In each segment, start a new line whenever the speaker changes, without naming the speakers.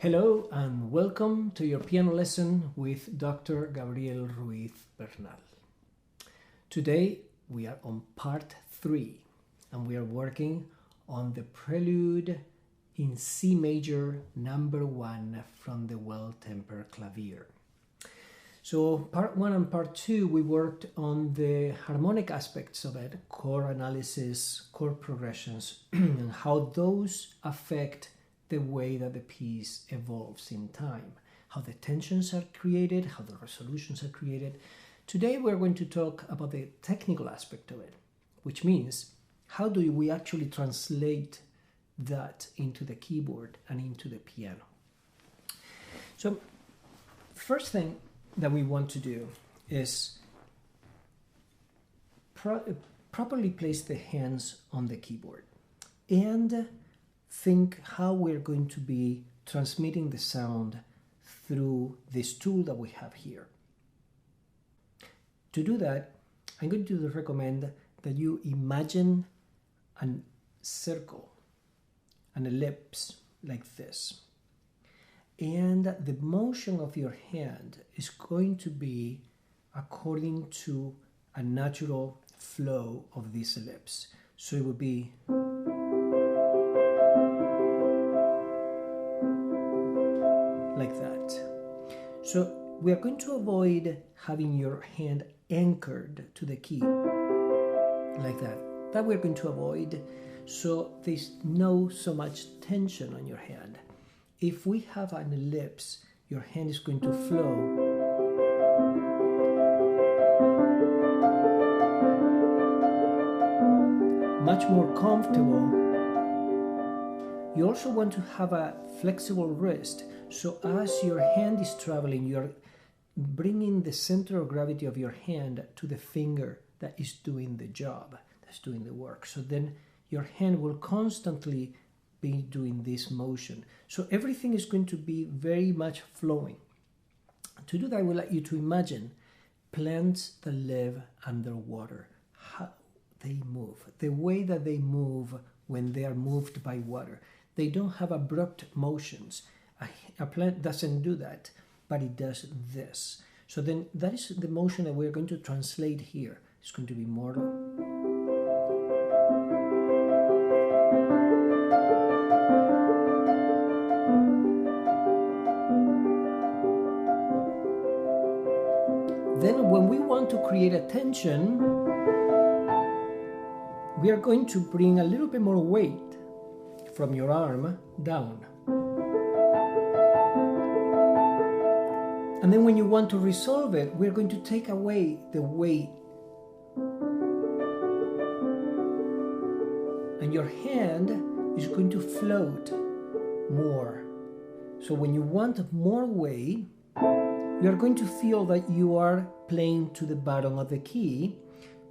Hello and welcome to your piano lesson with Dr. Gabriel Ruiz-Bernal. Today we are on part 3 and we are working on the Prelude in C major number 1 from the Well-Tempered Clavier. So part 1 and part 2 we worked on the harmonic aspects of it, chord analysis, chord progressions, and how those affect the way that the piece evolves in time, how the tensions are created, how the resolutions are created. Today we're going to talk about the technical aspect of it, which means how do we actually translate that into the keyboard and into the piano. So first thing that we want to do is properly place the hands on the keyboard and think how we're going to be transmitting the sound through this tool that we have here. To do that, I'm going to recommend that you imagine a circle, an ellipse like this. And the motion of your hand is going to be according to a natural flow of this ellipse. So it would be like that. So we are going to avoid having your hand anchored to the key like that. That we're going to avoid, so there's no so much tension on your hand. If we have an ellipse, your hand is going to flow much more comfortable. You also want to have a flexible wrist, so as your hand is traveling, you're bringing the center of gravity of your hand to the finger that is doing the job, that's doing the work. So then your hand will constantly be doing this motion. So everything is going to be very much flowing. To do that, I would like you to imagine plants that live underwater, how they move, the way that they move when they are moved by water. They don't have abrupt motions. A plant doesn't do that, but it does this. So then that is the motion that we're going to translate here. It's going to be more. Then when we want to create a tension, we are going to bring a little bit more weight from your arm down. And then when you want to resolve it, we're going to take away the weight. And your hand is going to float more. So when you want more weight, you're going to feel that you are playing to the bottom of the key.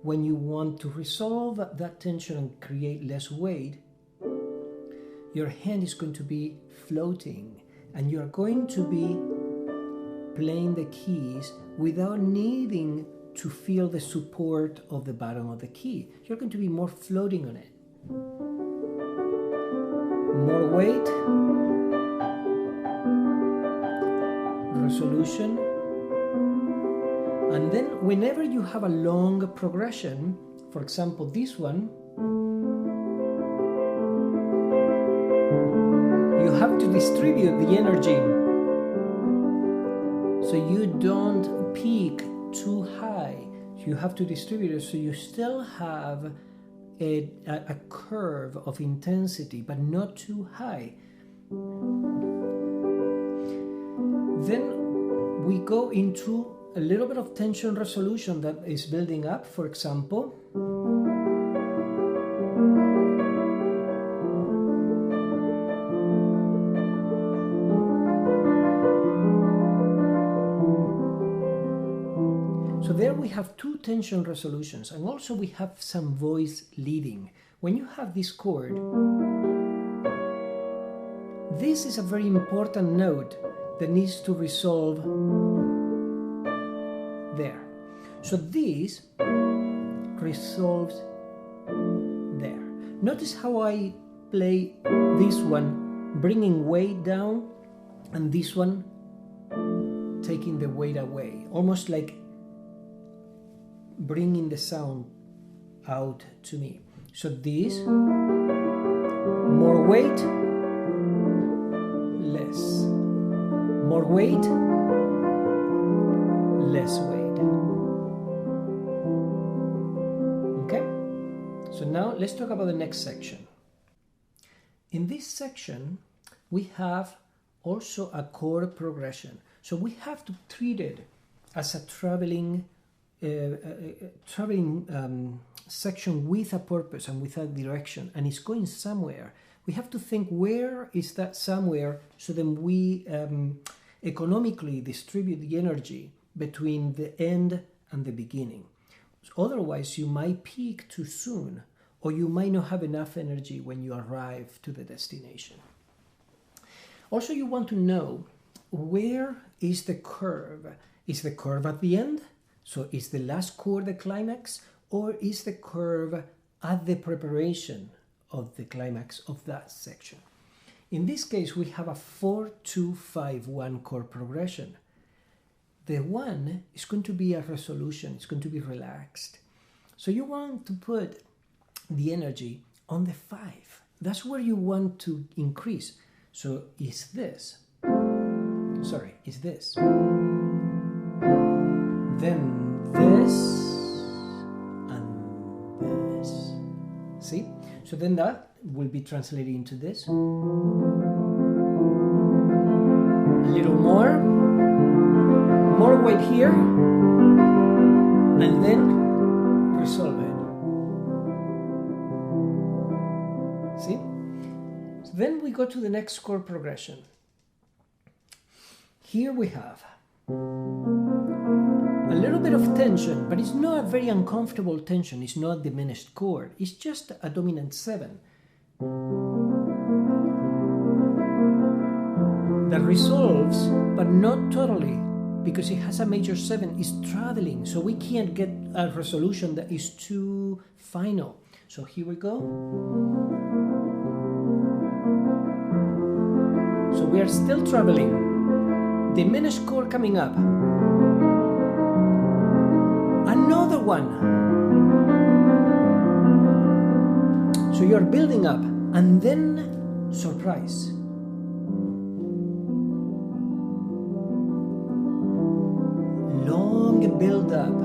When you want to resolve that tension and create less weight, your hand is going to be floating and you're going to be playing the keys without needing to feel the support of the bottom of the key. You're going to be more floating on it. More weight, resolution, and then whenever you have a long progression, for example this one, you have to distribute the energy so you don't peak too high. You have to distribute it so you still have a curve of intensity, but not too high. Then we go into a little bit of tension resolution that is building up, for example. So there we have two tension resolutions, and also we have some voice leading. When you have this chord, this is a very important note that needs to resolve there. So this resolves there. Notice how I play this one, bringing weight down and this one taking the weight away, almost like bringing the sound out to me. So this, more weight, less. More weight, less weight. Okay? So now let's talk about the next section. In this section, we have also a chord progression. So we have to treat it as a traveling section with a purpose and with a direction, and it's going somewhere. We have to think, where is that somewhere, so then we economically distribute the energy between the end and the beginning. Otherwise, you might peak too soon, or you might not have enough energy when you arrive to the destination. Also, you want to know, where is the curve? Is the curve at the end? So is the last chord the climax, or is the curve at the preparation of the climax of that section? In this case, we have a 4-2-5-1 chord progression. The 1 is going to be a resolution, it's going to be relaxed. So you want to put the energy on the 5. That's where you want to increase. So is this. Then this and this. See? So then that will be translated into this. A little more weight here, and then resolve it. See? So then we go to the next chord progression. Here we have a little bit of tension, but it's not a very uncomfortable tension. It's not a diminished chord. It's just a dominant 7 that resolves, but not totally, because it has a major 7. It's traveling, so we can't get a resolution that is too final. So here we go. So we are still traveling. Diminished chord coming up. Another one. So you're building up, and then surprise. Long build up.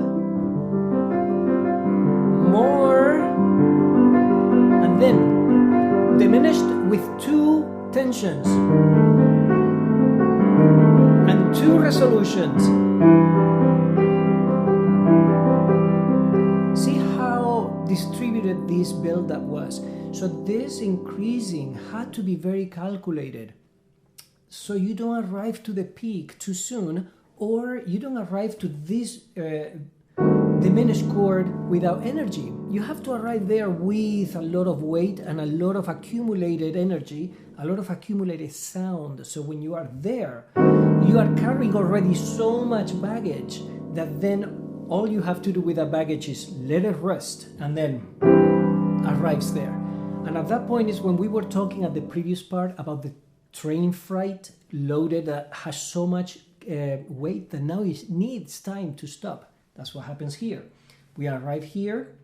More, and then diminished with 2 tensions and 2 resolutions. See how distributed this build-up was. So this increasing had to be very calculated, so you don't arrive to the peak too soon, or you don't arrive to this diminished chord without energy. You have to arrive there with a lot of weight and a lot of accumulated energy, a lot of accumulated sound. So when you are there, you are carrying already so much baggage that then all you have to do with that baggage is let it rest, and then arrives there. And at that point is when we were talking at the previous part about the train freight loaded that has so much weight that now it needs time to stop. That's what happens here. We arrive here.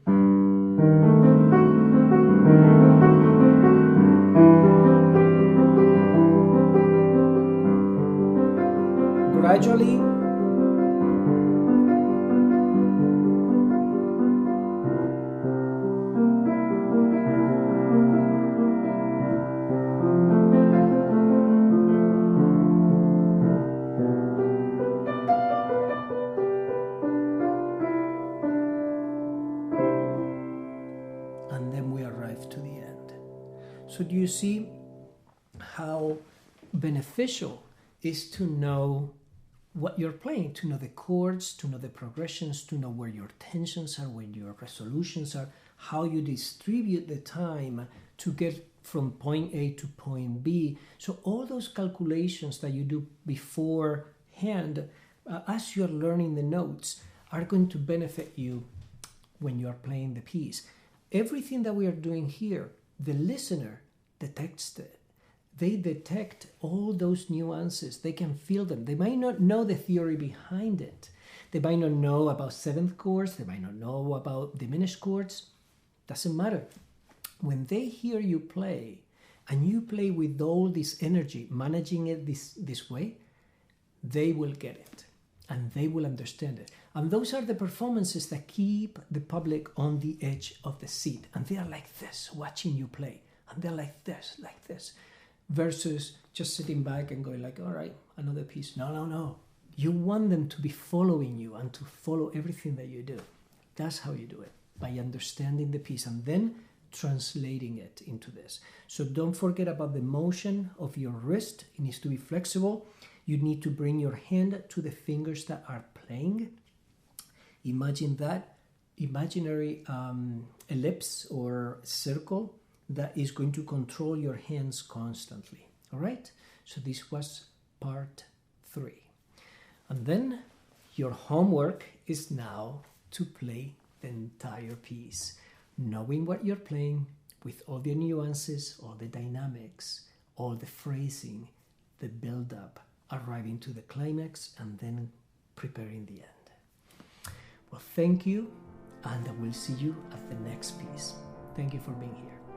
Gradually, and then we arrive to the end. So do you see how beneficial it is to know what you're playing, to know the chords, to know the progressions, to know where your tensions are, where your resolutions are, how you distribute the time to get from point A to point B. So all those calculations that you do beforehand as you're learning the notes are going to benefit you when you're playing the piece. Everything that we are doing here, the listener detects it. they detect all those nuances. They can feel them. They might not know the theory behind it. They might not know about seventh chords. They might not know about diminished chords. Doesn't matter. When they hear you play, and you play with all this energy, managing it this way, they will get it and they will understand it. And those are the performances that keep the public on the edge of the seat. And they are like this, watching you play. And they're like this, versus just sitting back and going like, all right, another piece. No. You want them to be following you and to follow everything that you do. That's how you do it, by understanding the piece and then translating it into this. So don't forget about the motion of your wrist. It needs to be flexible. You need to bring your hand to the fingers that are playing. Imagine that imaginary ellipse or circle that is going to control your hands constantly. All right? So this was part 3. And then your homework is now to play the entire piece, knowing what you're playing with all the nuances, all the dynamics, all the phrasing, the build-up, arriving to the climax, and then preparing the end. Well, thank you, and I will see you at the next piece. Thank you for being here.